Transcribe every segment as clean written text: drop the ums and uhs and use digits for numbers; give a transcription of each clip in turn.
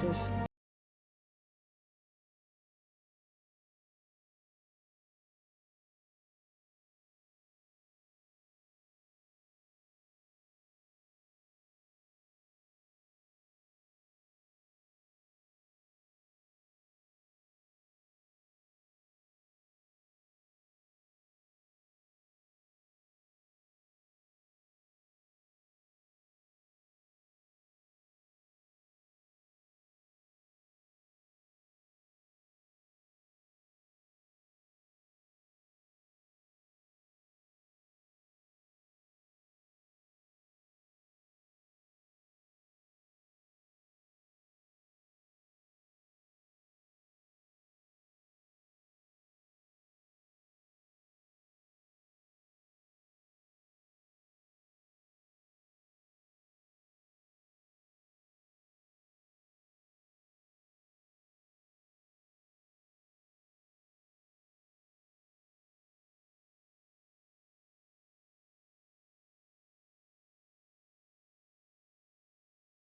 analyses.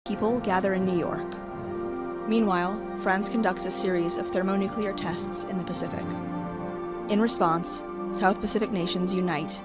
People gather in New York. Meanwhile, France conducts a series of thermonuclear tests in the Pacific. In response, South Pacific nations unite,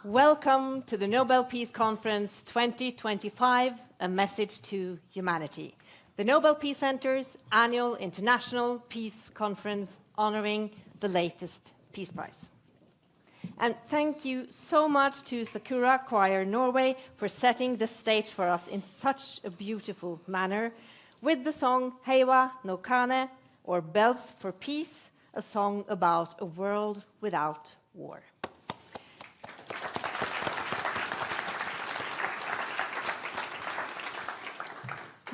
Welcome to the Nobel Peace Conference 2025, a message to humanity. The Nobel Peace Center's annual international peace conference honoring the latest Peace Prize. And thank you so much to Sakura Choir Norway for setting the stage for us in such a beautiful manner with the song Heiwa no Kane, or Bells for Peace, a song about a world without war.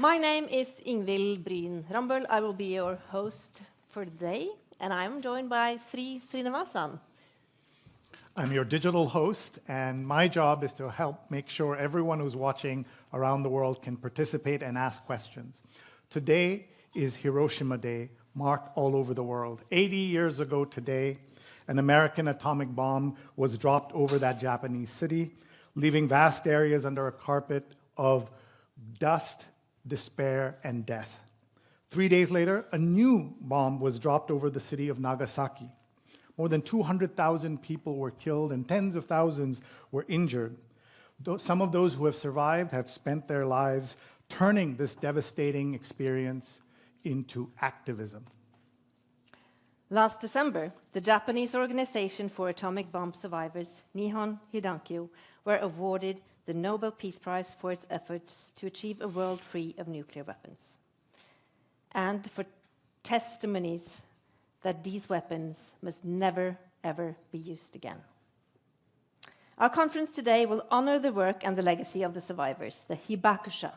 My name is Ingvild Bryn Rambøll. I will be your host for today, and I'm joined by Sri Srinivasan. I'm your digital host, and my job is to help make sure everyone who's watching around the world can participate and ask questions. Today is Hiroshima Day, marked all over the world. 80 years ago today, an American atomic bomb was dropped over that Japanese city, leaving vast areas under a carpet of dust, despair, and death. 3 days later, a new bomb was dropped over the city of Nagasaki. More than 200,000 people were killed and tens of thousands were injured. Some of those who have survived have spent their lives turning this devastating experience into activism. Last December, the Japanese Organization for Atomic Bomb Survivors, Nihon Hidankyo, were awarded the Nobel Peace Prize for its efforts to achieve a world free of nuclear weapons, and for testimonies that these weapons must never, ever be used again. Our conference today will honor the work and the legacy of the survivors, the hibakusha,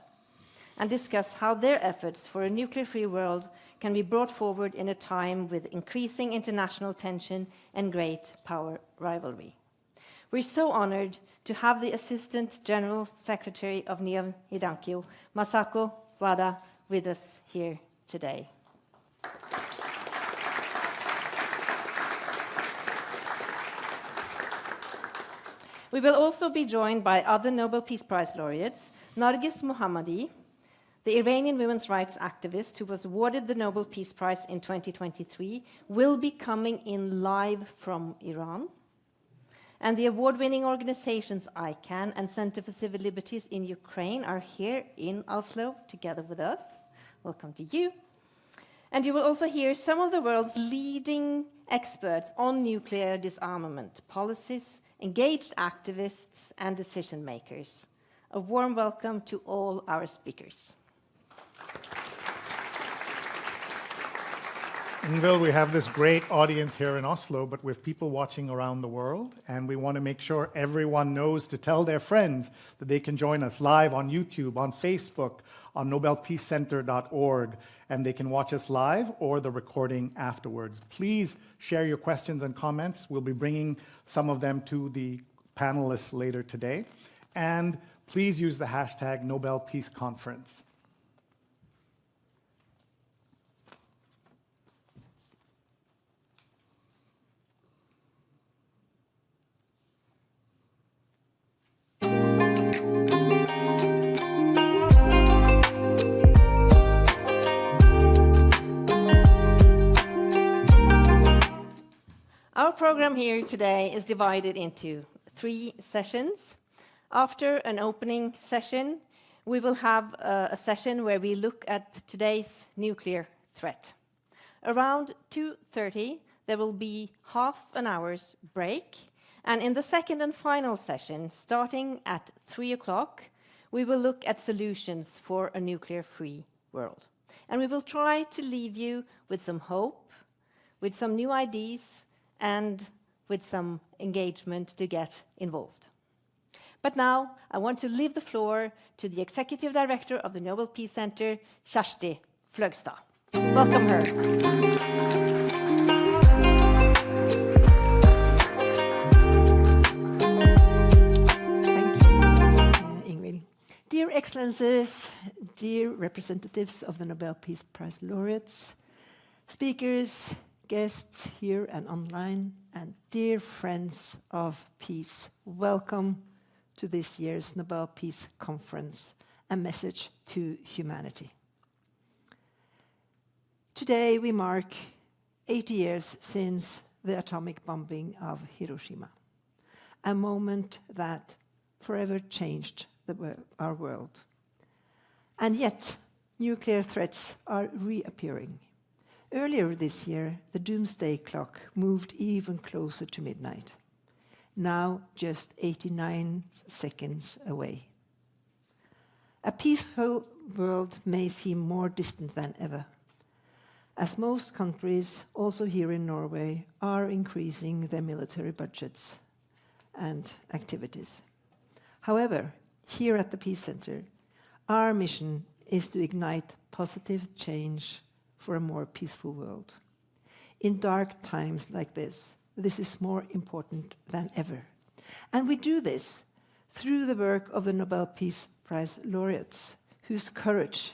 and discuss how their efforts for a nuclear-free world can be brought forward in a time with increasing international tension and great power rivalry. We're so honored to have the Assistant General Secretary of Nihon Hidankyo, Masako Wada, with us here today. We will also be joined by other Nobel Peace Prize laureates. Narges Mohammadi, the Iranian women's rights activist who was awarded the Nobel Peace Prize in 2023, will be coming in live from Iran. And the award-winning organizations ICANN and Center for Civil Liberties in Ukraine are here in Oslo together with us. Welcome to you. And you will also hear some of the world's leading experts on nuclear disarmament policies, engaged activists, and decision makers. A warm welcome to all our speakers. Ingvild, we have this great audience here in Oslo, but with people watching around the world, and we want to make sure everyone knows to tell their friends that they can join us live on YouTube, on Facebook, on nobelpeacecenter.org, and they can watch us live or the recording afterwards. Please share your questions and comments. We'll be bringing some of them to the panelists later today. And please use the hashtag Nobel Peace Conference. Our program here today is divided into 3 sessions. After an opening session, we will have a session where we look at today's nuclear threat. Around 2:30, there will be half an hour's break. And in the second and final session, starting at 3 o'clock, we will look at solutions for a nuclear-free world. And we will try to leave you with some hope, with some new ideas, and with some engagement to get involved. But now, I want to leave the floor to the Executive Director of the Nobel Peace Center, Kjersti Högsta. Welcome her. Thank you, Ingvild. Dear Excellencies, dear representatives of the Nobel Peace Prize laureates, speakers, guests here and online, and dear friends of peace, welcome to this year's Nobel Peace Conference, a message to humanity. Today we mark 80 years since the atomic bombing of Hiroshima. a moment that forever changed our world. And yet, nuclear threats are reappearing. Earlier this year, the doomsday clock moved even closer to midnight, now just 89 seconds away. A peaceful world may seem more distant than ever, as most countries, also here in Norway, are increasing their military budgets and activities. However, here at the Peace Center, our mission is to ignite positive change for a more peaceful world. In dark times like this is more important than ever. And we do this through the work of the Nobel Peace Prize laureates, whose courage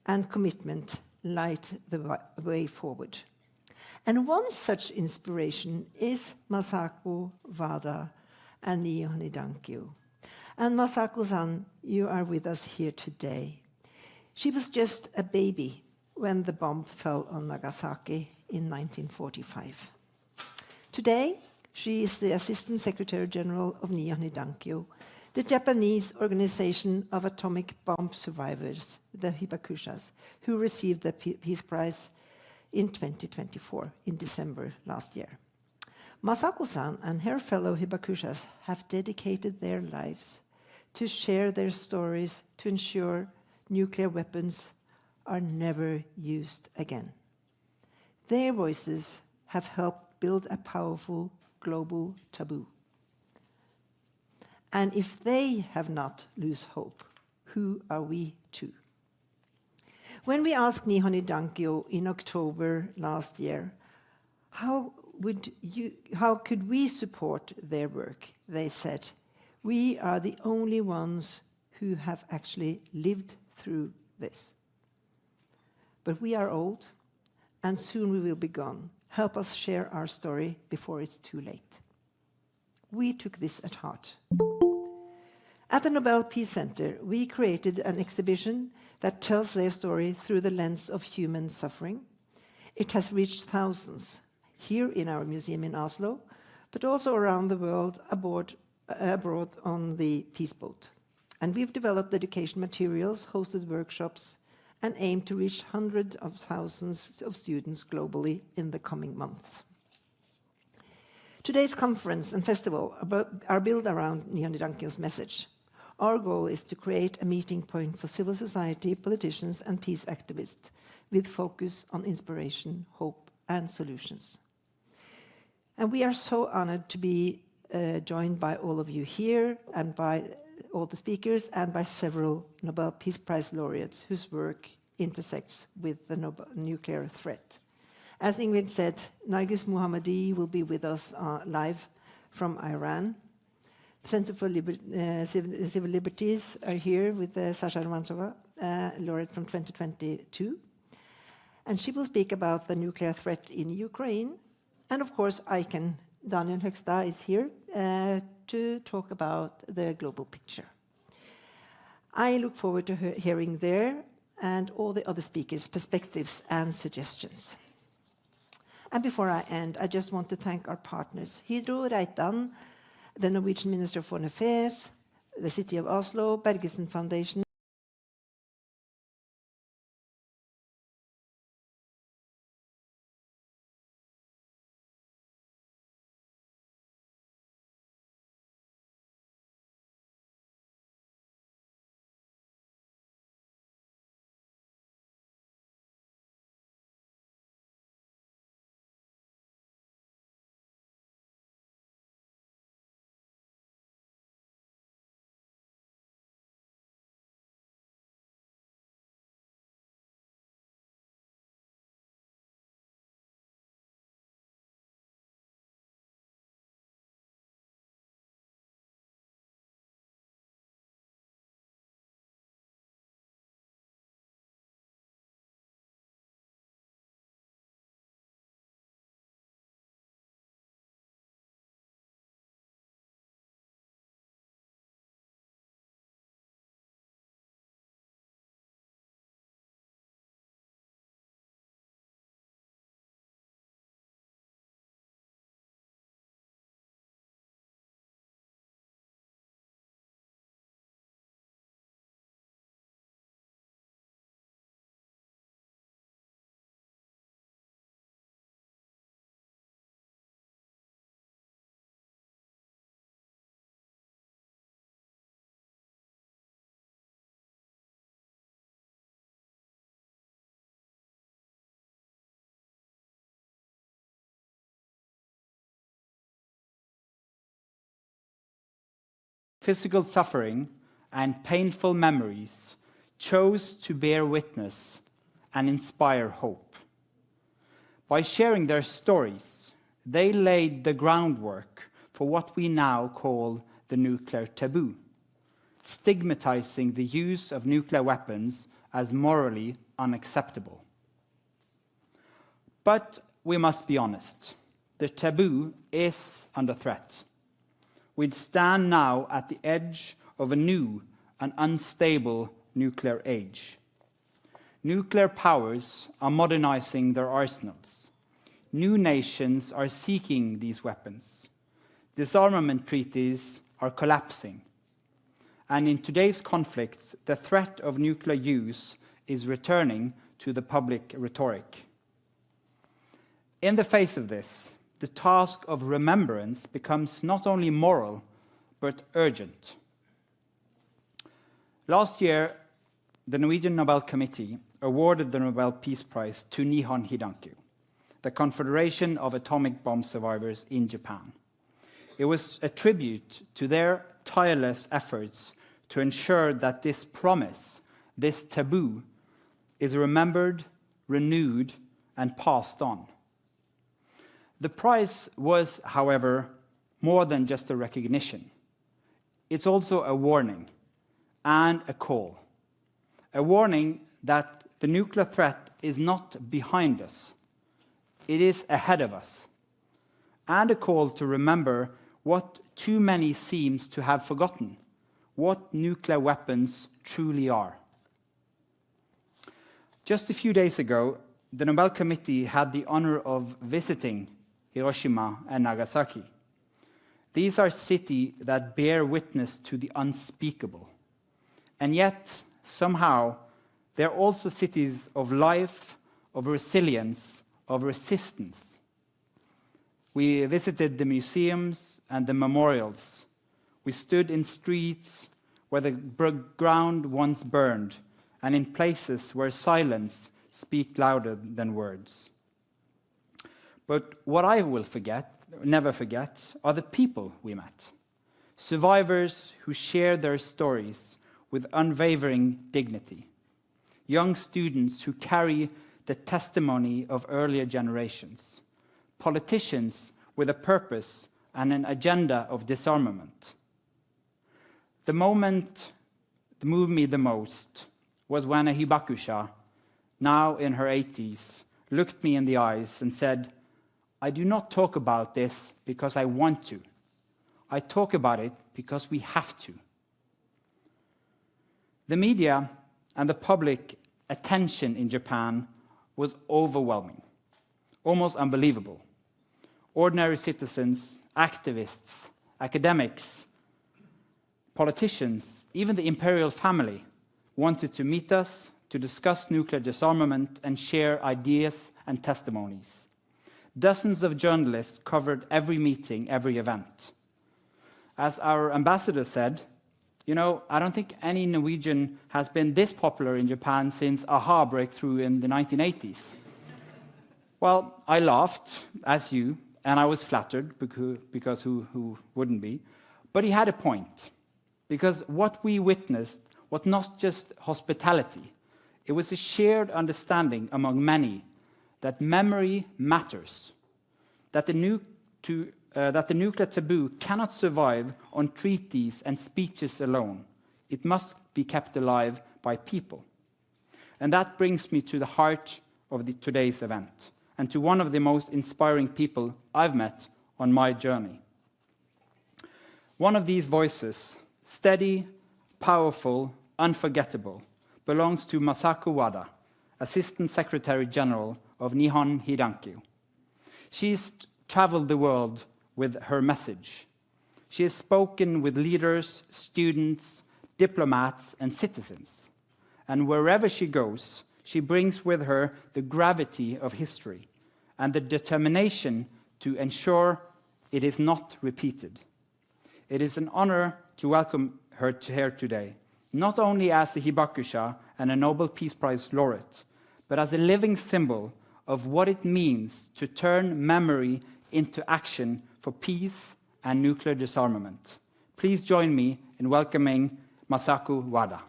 and commitment light the way forward. And one such inspiration is Masako Wada and Nihon Hidankyo. And Masako-san, you are with us here today. She was just a baby when the bomb fell on Nagasaki in 1945. Today, she is the Assistant Secretary General of Nihon Hidankyo, the Japanese organization of atomic bomb survivors, the hibakushas, who received the Peace Prize in 2024, in December last year. Masako-san and her fellow hibakushas have dedicated their lives to share their stories to ensure nuclear weapons are never used again. Their voices have helped build a powerful global taboo. And if they have not lost hope, who are we to? When we asked Nihon Hidankyo in October last year, how could we support their work? They said, we are the only ones who have actually lived through this. But we are old, and soon we will be gone. Help us share our story before it's too late. We took this at heart. At the Nobel Peace Center, we created an exhibition that tells their story through the lens of human suffering. It has reached thousands, here in our museum in Oslo, but also around the world abroad on the Peace Boat. And we've developed education materials, hosted workshops, and aim to reach hundreds of thousands of students globally in the coming months. Today's conference and festival are built around Nihon Hidankyo's message. Our goal is to create a meeting point for civil society, politicians, and peace activists with focus on inspiration, hope, and solutions. And we are so honored to be joined by all of you here, and by all the speakers, and by several Nobel Peace Prize laureates whose work intersects with the nuclear threat. As Ingrid said, Narges Mohammadi will be with us live from Iran. The Center for Civil Liberties are here with Sasha Romanchova, laureate from 2022. And she will speak about the nuclear threat in Ukraine. And of course, Daniel Högsta is here to talk about the global picture. I look forward to hearing their and all the other speakers' perspectives and suggestions. And before I end, I just want to thank our partners, Hydro Reitan, the Norwegian Minister of Foreign Affairs, the City of Oslo, Bergesen Foundation, physical suffering, and painful memories, chose to bear witness and inspire hope. By sharing their stories, they laid the groundwork for what we now call the nuclear taboo, stigmatizing the use of nuclear weapons as morally unacceptable. But we must be honest, the taboo is under threat. We stand now at the edge of a new and unstable nuclear age. Nuclear powers are modernizing their arsenals. New nations are seeking these weapons. Disarmament treaties are collapsing. And in today's conflicts, the threat of nuclear use is returning to the public rhetoric. In the face of this, the task of remembrance becomes not only moral, but urgent. Last year, the Norwegian Nobel Committee awarded the Nobel Peace Prize to Nihon Hidankyo, the Confederation of Atomic Bomb Survivors in Japan. It was a tribute to their tireless efforts to ensure that this promise, this taboo, is remembered, renewed, and passed on. The prize was, however, more than just a recognition. It's also a warning and a call. A warning that the nuclear threat is not behind us. It is ahead of us. And a call to remember what too many seems to have forgotten, what nuclear weapons truly are. Just a few days ago, the Nobel Committee had the honor of visiting Hiroshima and Nagasaki. These are cities that bear witness to the unspeakable. And yet, somehow, they're also cities of life, of resilience, of resistance. We visited the museums and the memorials. We stood in streets where the ground once burned, and in places where silence speaks louder than words. But what I will never forget, are the people we met. Survivors who shared their stories with unwavering dignity. Young students who carry the testimony of earlier generations. Politicians with a purpose and an agenda of disarmament. The moment that moved me the most was when a hibakusha, now in her 80s, looked me in the eyes and said, "I do not talk about this because I want to. I talk about it because we have to." The media and the public attention in Japan was overwhelming, almost unbelievable. Ordinary citizens, activists, academics, politicians, even the imperial family wanted to meet us to discuss nuclear disarmament and share ideas and testimonies. Dozens of journalists covered every meeting, every event. As our ambassador said, I don't think any Norwegian has been this popular in Japan since AHA breakthrough in the 1980s. Well, I laughed, as you, and I was flattered, because who wouldn't be? But he had a point, because what we witnessed was not just hospitality. It was a shared understanding among many that memory matters, that the nuclear taboo cannot survive on treaties and speeches alone. It must be kept alive by people. And that brings me to the heart of today's event, and to one of the most inspiring people I've met on my journey. One of these voices, steady, powerful, unforgettable, belongs to Masako Wada, Assistant Secretary General of Nihon Hidankyo. She's traveled the world with her message. She has spoken with leaders, students, diplomats, and citizens. And wherever she goes, she brings with her the gravity of history and the determination to ensure it is not repeated. It is an honor to welcome her here today, not only as a hibakusha and a Nobel Peace Prize laureate, but as a living symbol of what it means to turn memory into action for peace and nuclear disarmament. Please join me in welcoming Masako Wada.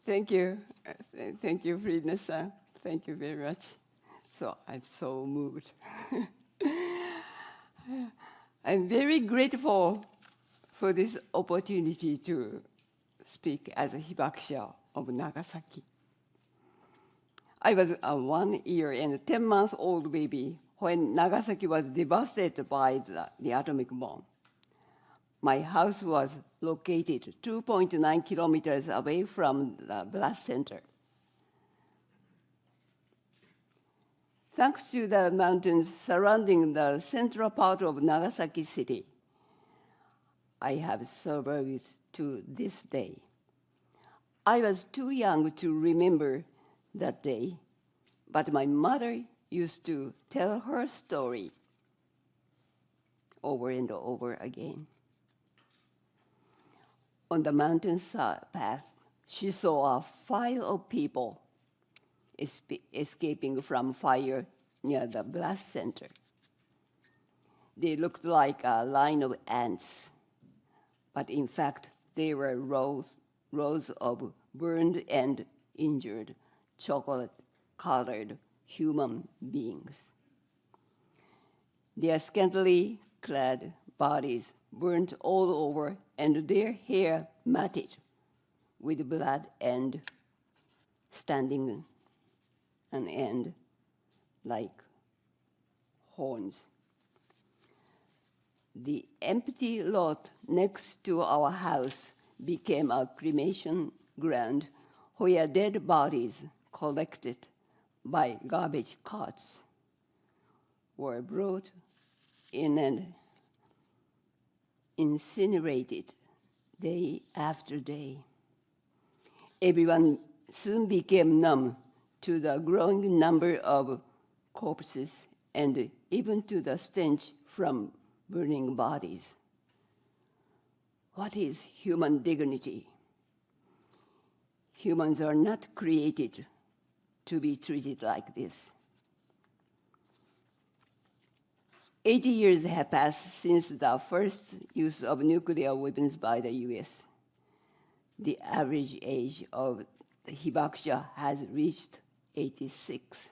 Thank you. Thank you, Friedner-san. Thank you very much. So I'm so moved. I'm very grateful for this opportunity to speak as a hibakusha of Nagasaki. I was a 1 year and 10-month-old baby when Nagasaki was devastated by the atomic bomb. My house was located 2.9 kilometers away from the blast center. Thanks to the mountains surrounding the central part of Nagasaki city, I have survived to this day. I was too young to remember that day, but my mother used to tell her story over and over again. On the mountain path, she saw a file of people escaping from fire near the blast center. They looked like a line of ants, but in fact, they were rows of burned and injured, chocolate-colored human beings. Their scantily clad bodies burnt all over, and their hair matted with blood and standing an end like horns. The empty lot next to our house became a cremation ground where dead bodies collected by garbage carts were brought in and incinerated day after day. Everyone soon became numb to the growing number of corpses and even to the stench from burning bodies. What is human dignity? Humans are not created to be treated like this. 80 years have passed since the first use of nuclear weapons by the US. The average age of the hibakusha has reached 86.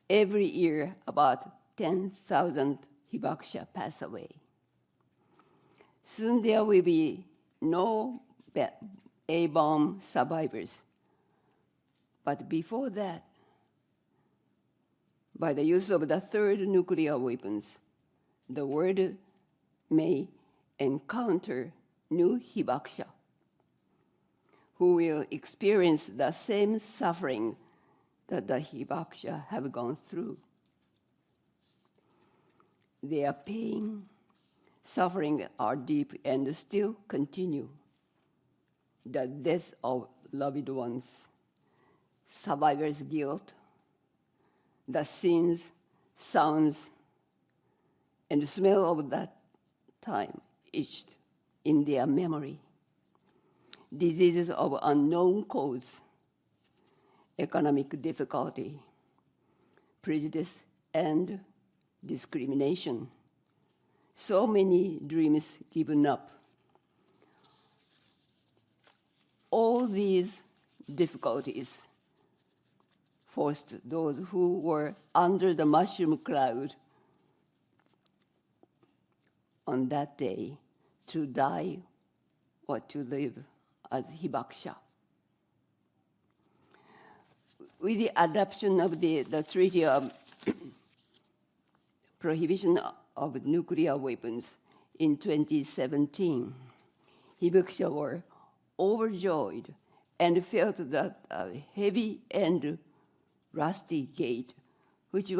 Every year, about 10,000 hibakusha pass away. Soon there will be no A-bomb survivors. But before that, by the use of the third nuclear weapons, the world may encounter new hibakusha who will experience the same suffering that the hibakusha have gone through. Their pain, suffering are deep and still continue. The death of loved ones, survivor's guilt, the scenes, sounds, and smell of that time etched in their memory. Diseases of unknown cause, economic difficulty, prejudice, and discrimination. So many dreams given up. All these difficulties forced those who were under the mushroom cloud on that day to die or to live as hibakusha. With the adoption of the Treaty of Prohibition of Nuclear Weapons in 2017, hibakusha were overjoyed and felt that a heavy and rusty gate, which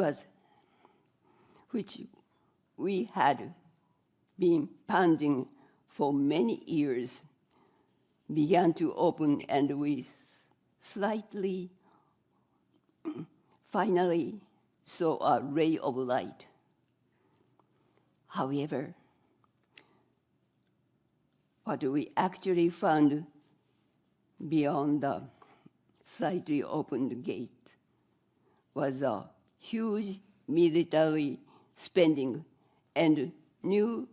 we had been pounding for many years, began to open, and we finally saw a ray of light. However, what we actually found beyond the slightly opened gate was a huge military spending and new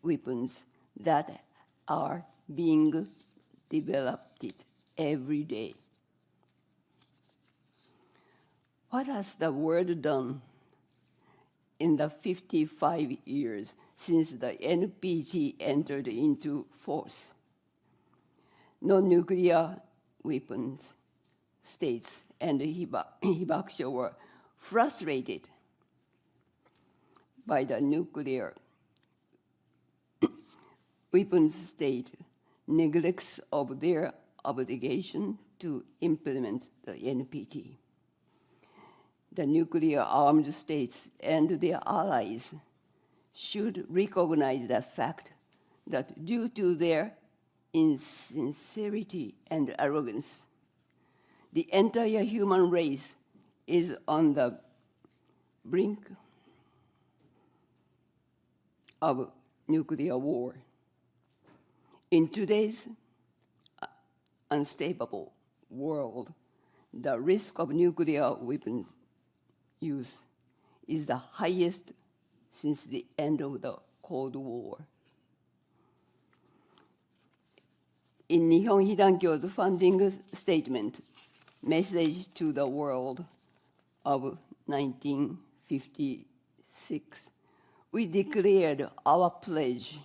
weapons that are being developed every day. What has the world done in the 55 years since the NPT entered into force? Non-nuclear weapons states and hibakusha were frustrated by the nuclear weapons state neglects of their obligation to implement the NPT. The nuclear-armed states and their allies should recognize the fact that due to their insincerity and arrogance, the entire human race is on the brink of nuclear war. In today's unstable world, the risk of nuclear weapons use is the highest since the end of the Cold War. In Nihon Hidankyo's founding statement, Message to the World of 1956, we declared our pledge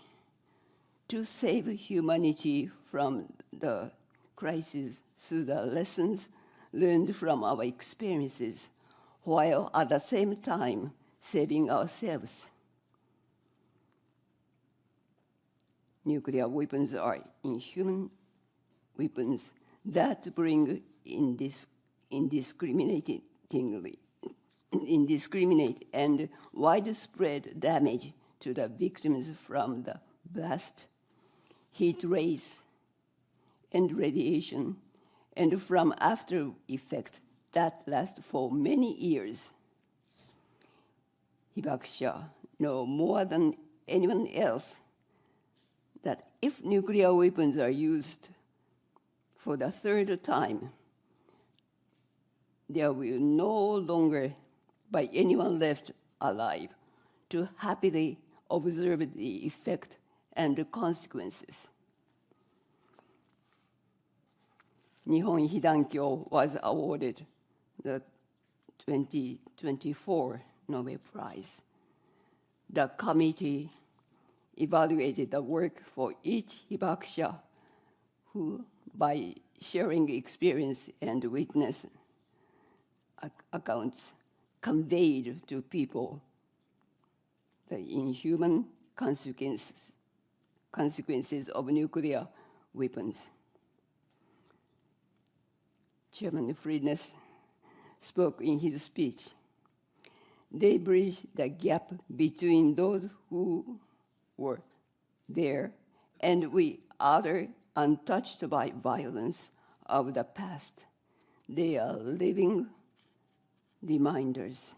to save humanity from the crisis through the lessons learned from our experiences, while at the same time saving ourselves. Nuclear weapons are inhuman weapons that bring indiscriminate and widespread damage to the victims from the blast, heat rays, and radiation, and from after effects that last for many years. Hibakusha know more than anyone else that if nuclear weapons are used for the third time, there will no longer be anyone left alive to happily observe the effect and the consequences. Nihon Hidankyo was awarded the 2024 Nobel Prize. The committee evaluated the work for each hibakusha who, by sharing experience and witness accounts, conveyed to people the inhuman consequences of nuclear weapons. Chairman Friedness spoke in his speech. They bridge the gap between those who were there and we other untouched by violence of the past. They are living reminders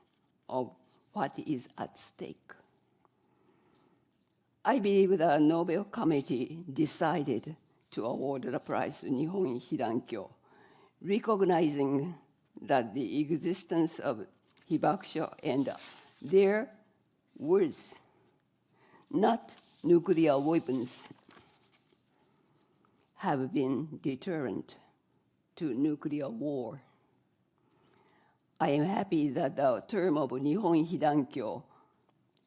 of what is at stake. I believe the Nobel Committee decided to award the prize to Nihon Hidankyo, recognizing that the existence of hibakusha and their words, not nuclear weapons, have been deterrent to nuclear war. I am happy that the term of Nihon Hidankyo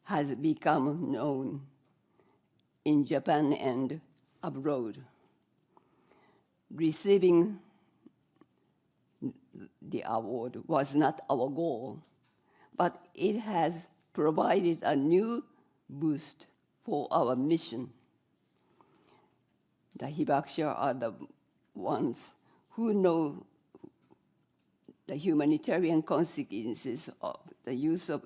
has become known in Japan and abroad. Receiving the award was not our goal, but it has provided a new boost for our mission. The hibakusha are the ones who know the humanitarian consequences of the use of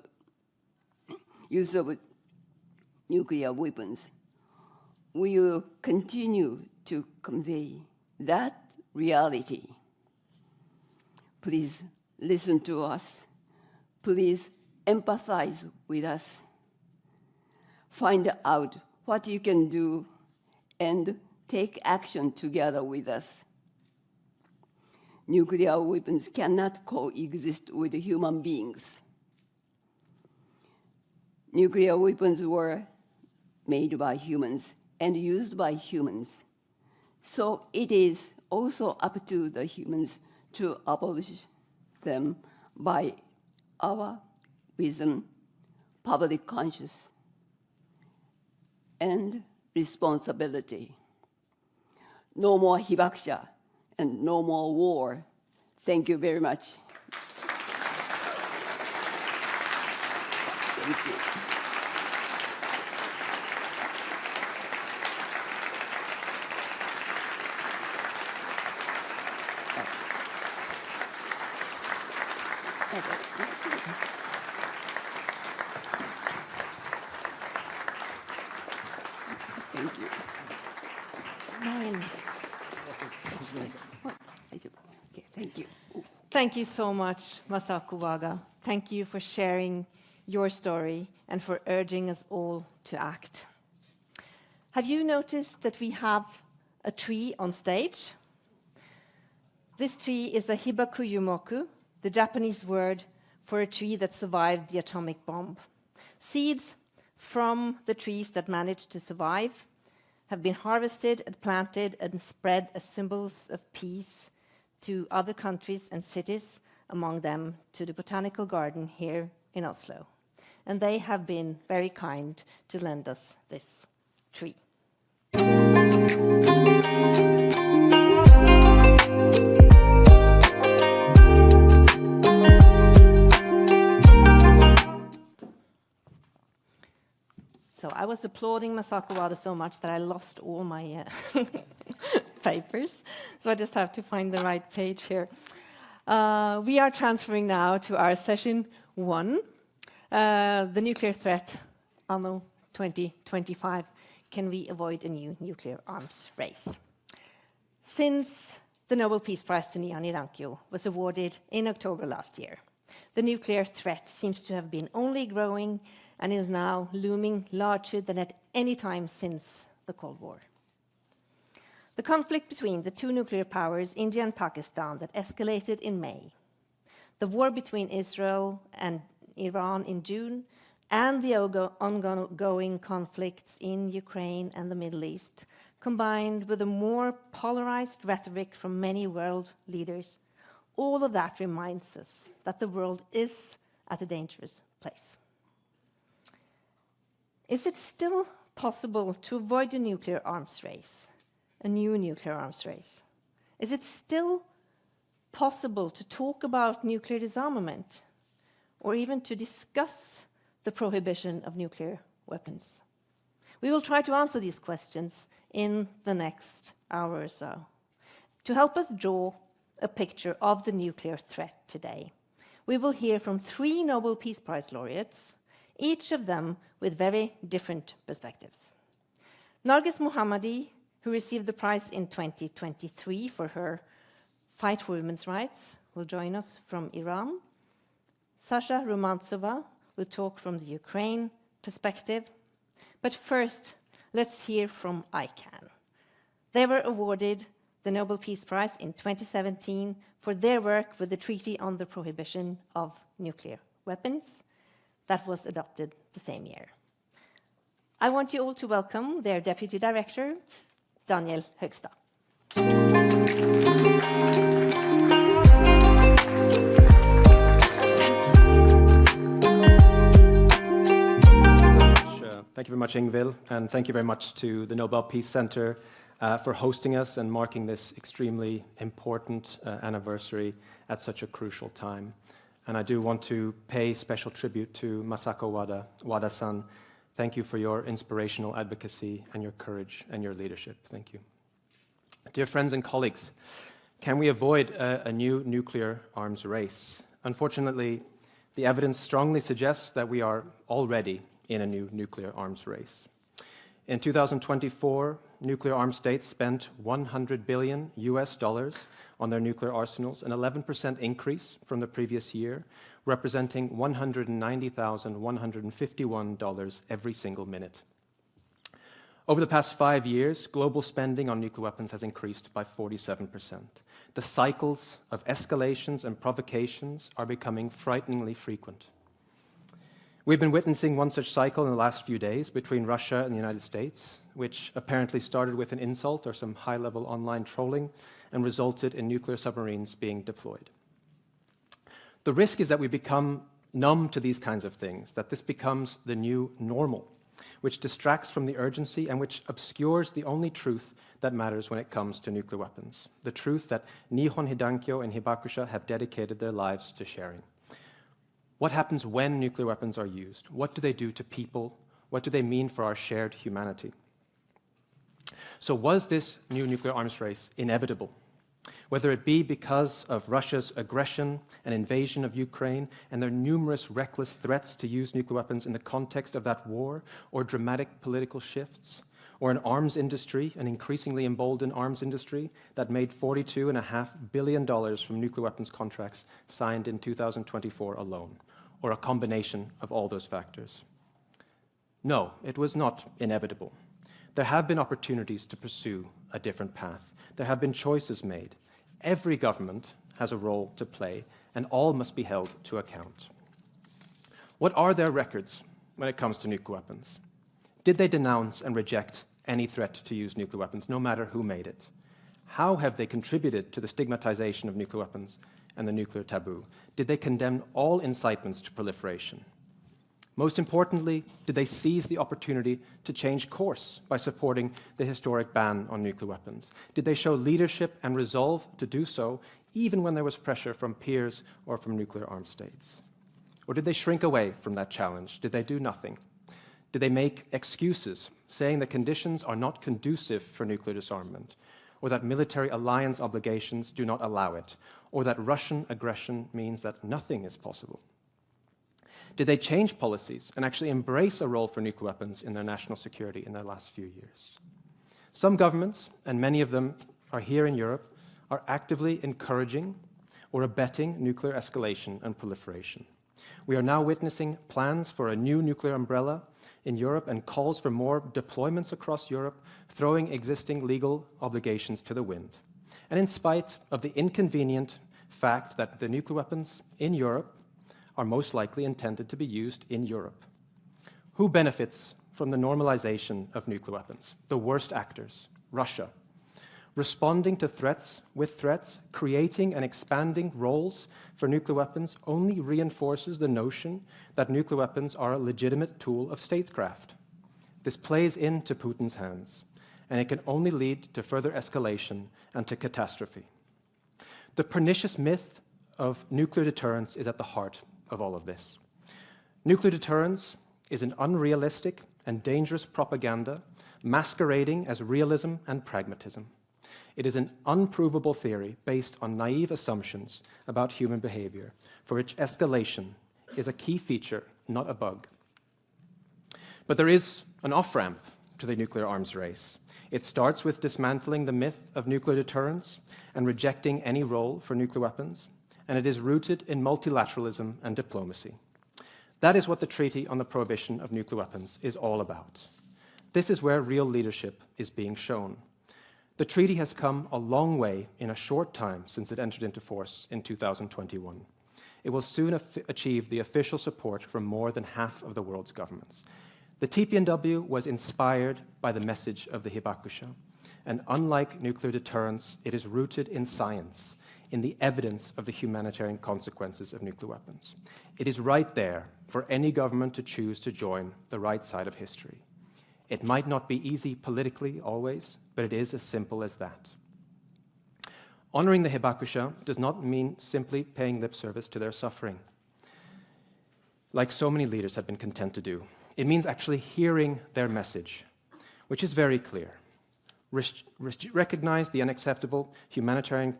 nuclear weapons. We will continue to convey that reality. Please listen to us. Please empathize with us. find out what you can do, and take action together with us. Nuclear weapons cannot coexist with human beings. Nuclear weapons were made by humans and used by humans. So it is also up to the humans to abolish them by our wisdom, public conscience, and responsibility. No more hibakusha and no more war. Thank you very much. Thank you. Thank you. Okay, thank you. Thank you so much, Masako Wada. Thank you for sharing your story and for urging us all to act. Have you noticed that we have a tree on stage? This tree is a hibakusha, the Japanese word for a tree that survived the atomic bomb. Seeds from the trees that managed to survive have been harvested and planted and spread as symbols of peace to other countries and cities, among them to the Botanical Garden here in Oslo. And they have been very kind to lend us this tree. So I was applauding Masako Wada so much that I lost all my papers. So I just have to find the right page here. We are transferring now to our session 1, the nuclear threat anno 2025. Can we avoid a new nuclear arms race? Since the Nobel Peace Prize to Nihon Hidankyo was awarded in October last year, the nuclear threat seems to have been only growing and is now looming larger than at any time since the Cold War. The conflict between the two nuclear powers, India and Pakistan, that escalated in May, the war between Israel and Iran in June, and the ongoing conflicts in Ukraine and the Middle East, combined with a more polarized rhetoric from many world leaders, all of that reminds us that the world is at a dangerous place. Is it still possible to avoid a nuclear arms race, a new nuclear arms race? Is it still possible to talk about nuclear disarmament, or even to discuss the prohibition of nuclear weapons? We will try to answer these questions in the next hour or so. To help us draw a picture of the nuclear threat today, we will hear from 3 Nobel Peace Prize laureates, each of them with very different perspectives. Narges Mohammadi, who received the prize in 2023 for her fight for women's rights, will join us from Iran. Sasha Romantsova will talk from the Ukraine perspective. But first, let's hear from ICAN. They were awarded the Nobel Peace Prize in 2017 for their work with the Treaty on the Prohibition of Nuclear Weapons that was adopted the same year. I want you all to welcome their Deputy Director, Daniel Högsta. Thank you very much, Ingvild, and thank you very much to the Nobel Peace Center for hosting us and marking this extremely important anniversary at such a crucial time. And I do want to pay special tribute to Masako Wada, Wada-san. Thank you for your inspirational advocacy and your courage and your leadership. Thank you. Dear friends and colleagues, can we avoid a new nuclear arms race? Unfortunately, the evidence strongly suggests that we are already in a new nuclear arms race. In 2024, nuclear armed states spent $100 billion on their nuclear arsenals, an 11% increase from the previous year, representing $190,151 every single minute. Over the past 5 years, global spending on nuclear weapons has increased by 47%. The cycles of escalations and provocations are becoming frighteningly frequent. We've been witnessing one such cycle in the last few days between Russia and the United States, which apparently started with an insult or some high-level online trolling and resulted in nuclear submarines being deployed. The risk is that we become numb to these kinds of things, that this becomes the new normal, which distracts from the urgency and which obscures the only truth that matters when it comes to nuclear weapons, the truth that Nihon Hidankyo and hibakusha have dedicated their lives to sharing. What happens when nuclear weapons are used? What do they do to people? What do they mean for our shared humanity? So was this new nuclear arms race inevitable? Whether it be because of Russia's aggression and invasion of Ukraine and their numerous reckless threats to use nuclear weapons in the context of that war, or dramatic political shifts, or an arms industry, an increasingly emboldened arms industry that made $42.5 billion from nuclear weapons contracts signed in 2024 alone, or a combination of all those factors. No, it was not inevitable. There have been opportunities to pursue a different path. There have been choices made. Every government has a role to play, and all must be held to account. What are their records when it comes to nuclear weapons? Did they denounce and reject any threat to use nuclear weapons, no matter who made it? How have they contributed to the stigmatization of nuclear weapons and the nuclear taboo? Did they condemn all incitements to proliferation? Most importantly, did they seize the opportunity to change course by supporting the historic ban on nuclear weapons? Did they show leadership and resolve to do so, even when there was pressure from peers or from nuclear armed states? Or did they shrink away from that challenge? Did they do nothing? Did they make excuses, saying that conditions are not conducive for nuclear disarmament, or that military alliance obligations do not allow it, or that Russian aggression means that nothing is possible? Did they change policies and actually embrace a role for nuclear weapons in their national security in their last few years? Some governments, and many of them are here in Europe, are actively encouraging or abetting nuclear escalation and proliferation. We are now witnessing plans for a new nuclear umbrella in Europe and calls for more deployments across Europe, throwing existing legal obligations to the wind. And in spite of the inconvenient fact that the nuclear weapons in Europe are most likely intended to be used in Europe. Who benefits from the normalization of nuclear weapons? The worst actors, Russia. Responding to threats with threats, creating and expanding roles for nuclear weapons only reinforces the notion that nuclear weapons are a legitimate tool of statecraft. This plays into Putin's hands, and it can only lead to further escalation and to catastrophe. The pernicious myth of nuclear deterrence is at the heart of all of this. Nuclear deterrence is an unrealistic and dangerous propaganda masquerading as realism and pragmatism. It is an unprovable theory based on naive assumptions about human behavior, for which escalation is a key feature, not a bug. But there is an off-ramp to the nuclear arms race. It starts with dismantling the myth of nuclear deterrence and rejecting any role for nuclear weapons, and it is rooted in multilateralism and diplomacy. That is what the Treaty on the Prohibition of Nuclear Weapons is all about. This is where real leadership is being shown. The treaty has come a long way in a short time since it entered into force in 2021. It will soon achieve the official support from more than half of the world's governments. The TPNW was inspired by the message of the hibakusha, and unlike nuclear deterrence, it is rooted in science, in the evidence of the humanitarian consequences of nuclear weapons. It is right there for any government to choose to join the right side of history. It might not be easy politically always, but it is as simple as that. Honoring the hibakusha does not mean simply paying lip service to their suffering, like so many leaders have been content to do. It means actually hearing their message, which is very clear. Recognize the unacceptable humanitarian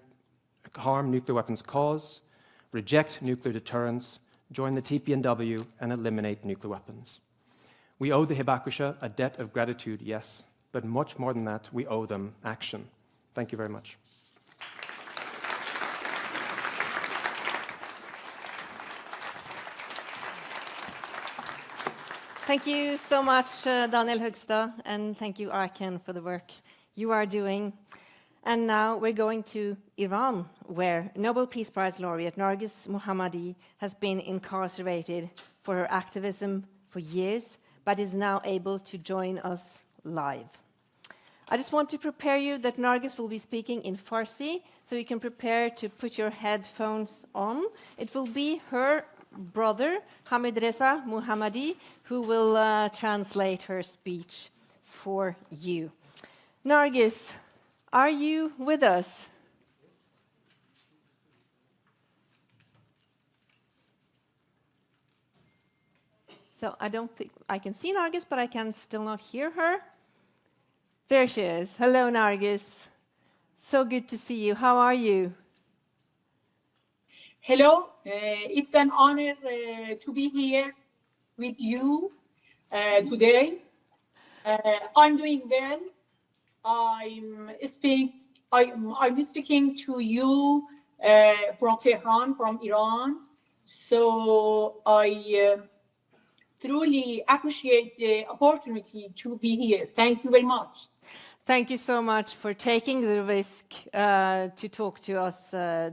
harm nuclear weapons cause, reject nuclear deterrence, join the TPNW, and eliminate nuclear weapons. We owe the hibakusha a debt of gratitude, yes, but much more than that, we owe them action. Thank you very much. Thank you so much, Daniel Högsta, and thank you, Arkan, for the work you are doing. And now we're going to Iran, where Nobel Peace Prize laureate Narges Mohammadi has been incarcerated for her activism for years, but is now able to join us live. I just want to prepare you that Narges will be speaking in Farsi, so you can prepare to put your headphones on. It will be her brother, Hamidreza Mohammadi, who will translate her speech for you. Narges, are you with us? So I don't think I can see Narges, but I can still not hear her. There she is. Hello, Narges. So good to see you. How are you? Hello, it's an honor to be here with you today. I'm doing well. I'm speaking to you from Tehran, from Iran. So I truly appreciate the opportunity to be here. Thank you very much. Thank you so much for taking the risk to talk to us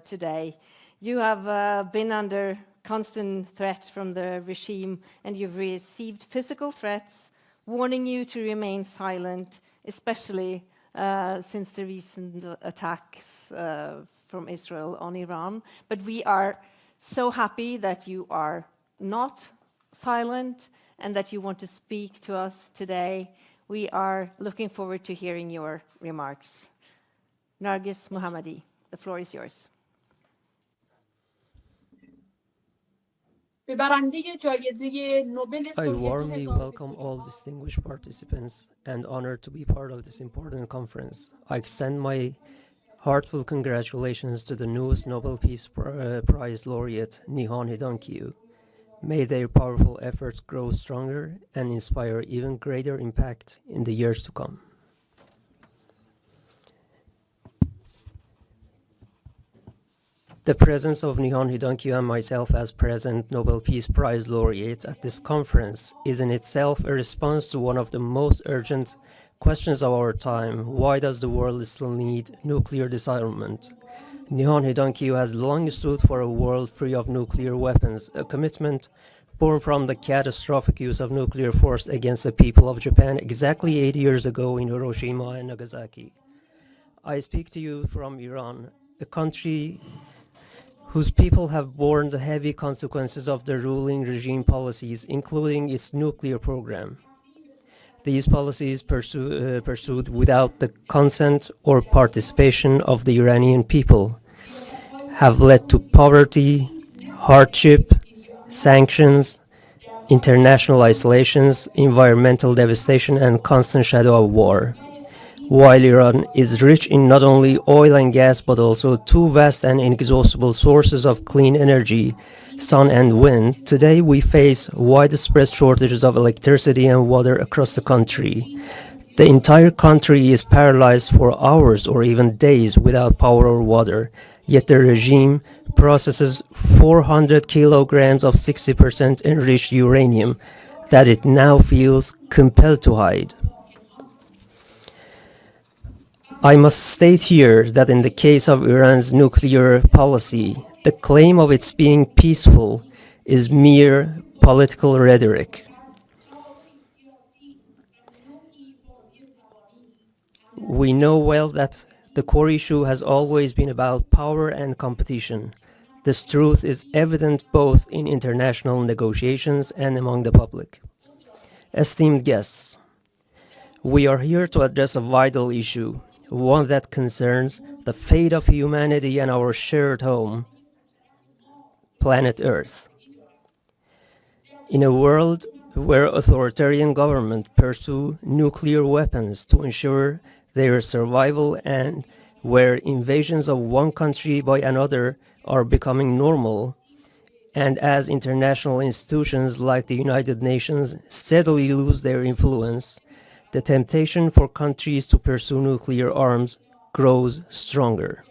today. You have been under constant threat from the regime, and you've received physical threats warning you to remain silent, especially since the recent attacks from Israel on Iran. But we are so happy that you are not silent and that you want to speak to us today. We are looking forward to hearing your remarks. Narges Mohammadi, the floor is yours. I warmly welcome all distinguished participants and honored to be part of this important conference. I extend my heartfelt congratulations to the newest Nobel Peace Prize laureate, Nihon Hidankyo. May their powerful efforts grow stronger and inspire even greater impact in the years to come. The presence of Nihon Hidankyo and myself as present Nobel Peace Prize laureates at this conference is in itself a response to one of the most urgent questions of our time: why does the world still need nuclear disarmament? Nihon Hidankyo has long stood for a world free of nuclear weapons, a commitment born from the catastrophic use of nuclear force against the people of Japan exactly 8 years ago in Hiroshima and Nagasaki. I speak to you from Iran, a country whose people have borne the heavy consequences of the ruling regime policies, including its nuclear program. These policies pursued without the consent or participation of the Iranian people have led to poverty, hardship, sanctions, international isolations, environmental devastation, and constant shadow of war. While Iran is rich in not only oil and gas, but also two vast and inexhaustible sources of clean energy, sun and wind, today we face widespread shortages of electricity and water across the country. The entire country is paralyzed for hours or even days without power or water, yet the regime processes 400 kilograms of 60% enriched uranium that it now feels compelled to hide. I must state here that in the case of Iran's nuclear policy, the claim of its being peaceful is mere political rhetoric. We know well that the core issue has always been about power and competition. This truth is evident both in international negotiations and among the public. Esteemed guests, we are here to address a vital issue, one that concerns the fate of humanity and our shared home, planet Earth. In a world where authoritarian governments pursue nuclear weapons to ensure their survival and where invasions of one country by another are becoming normal, And as international institutions like the United Nations steadily lose their influence, the temptation for countries to pursue nuclear arms grows stronger.